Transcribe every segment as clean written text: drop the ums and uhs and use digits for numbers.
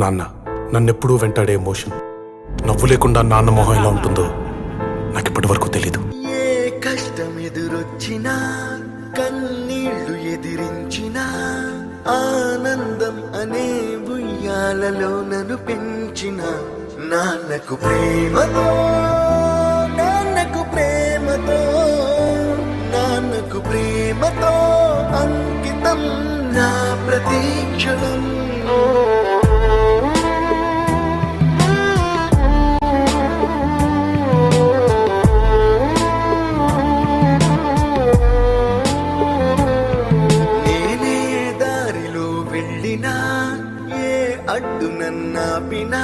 నాన్న నన్నెప్పుడూ వెంటాడే ఎమోషన్. నవ్వు లేకుండా నాన్న మొహం ఎలా ఉంటుందో నాకు ఇప్పటి వరకు తెలీదు. ఏ కష్టం ఎదురొచ్చినా, కన్నీళ్లు ఎదిరించినా, ఆనందం అనే ఉయ్యాలలో నన్ను పెంచిన నాన్నకు ప్రేమతో, నాన్నకు ప్రేమతో, నాన్నకు ప్రేమతో అంకితం నా ప్రతీక్షణం. నేనే దారిలో వెళ్ళినా, ఏ అడ్డు నన్నాపినా,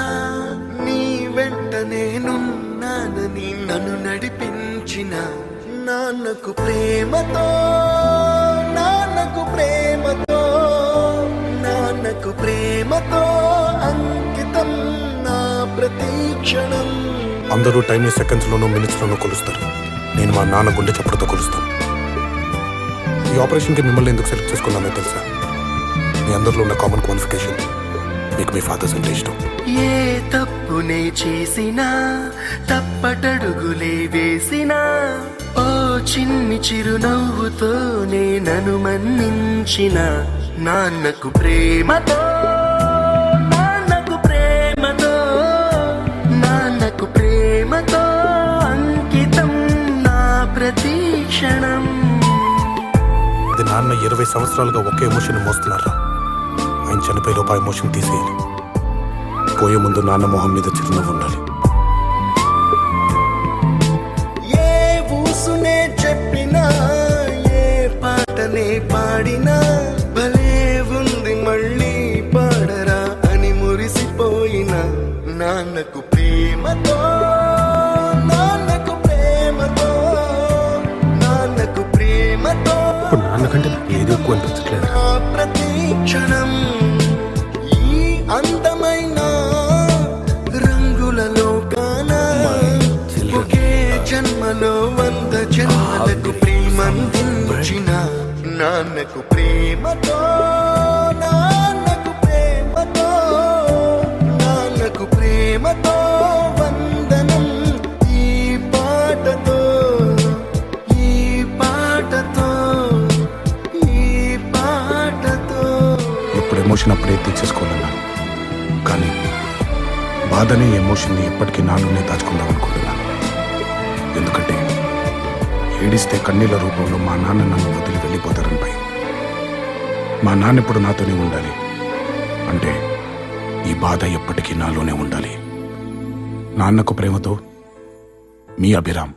నీ వెంట నేనున్నానని నన్ను నడిపించిన నాన్నకు ప్రేమతో, నాన్నకు ప్రేమతో, నాన్నకు ప్రేమతో అంకితం నా ప్రతీక్షణం. అందరూ టైంని సెకండ్స్లోనూ మినిట్స్లోనూ కొలుస్తారు. నేను మా నాన్న గుండె చప్పుడుతో కొలుస్తాను. ఈ ఆపరేషన్కి మిమ్మల్ని ఎందుకు సెలెక్ట్ చేసుకున్నానో తెలుసా? మీ అందరిలో ఉన్న కామన్ క్వాలిఫికేషన్, మీకు మీ ఫాదర్స్ అంటే ఇష్టం. ఏ తప్పునే చేసినా, తప్పటడుగులే వేసినా, ఓ చిన్ని చిరునవ్వుతోనే నన్ను మన్నించిన నాన్నకు ప్రేమతో, నాన్నకు ప్రేమతో, నాన్నకు ప్రేమతో అంకితం నా ప్రతీక్షణం. అది నాన్న 20 సంవత్సరాలుగా ఒకే ఎమోషన్ మోస్తున్నారా? ఆయన చనిపోయే లోపు ఆ ఎమోషన్ తీసేయాలి. పోయే ముందు నాన్న మొహం మీద చిరునవ్వు ఉండాలి. ఏ ఊసునే చెప్పినా, ఏ పాటనే పాడినా, భలే ఉంది మళ్ళీ పాడరా అని మురిసిపోయిన నాన్నకు ప్రేమతో, నాన్నకు ప్రేమతో, నాన్నకు ప్రేమతో ఇప్పుడు నాన్నకంటే ఏది ఎక్కువ అనిపించట్లేదు. నా ప్రతీక్షణం. ఈ అందమైన రంగులలో కానా, ఒకే జన్మలో 100 జన్మలకు ప్రేమందించిన నాన్నకు ప్రేమతో, నాన్నకు ప్రేమతో, నాన్నకు ప్రేమతో వందనం. ఈ పాటతో, ఈ పాటతో, ఈ పాటతో. ఇప్పుడు ఎమోషన్ అప్పుడే తీసేసుకోవాలన్నాను, కానీ బాధని ఎమోషన్ని ఎప్పటికీ నాలోనే దాచుకుందాం అనుకుంటున్నాను. ఎందుకంటే ఏడిస్తే కన్నీళ్ళ రూపంలో మా నాన్న నన్ను వదిలి వెళ్ళిపోతారని భయం. మా నాన్న ఇప్పుడు నాతోనే ఉండాలి అంటే ఈ బాధ ఎప్పటికీ నాలోనే ఉండాలి. నాన్నకు ప్రేమతో, మీ అభిరామ్.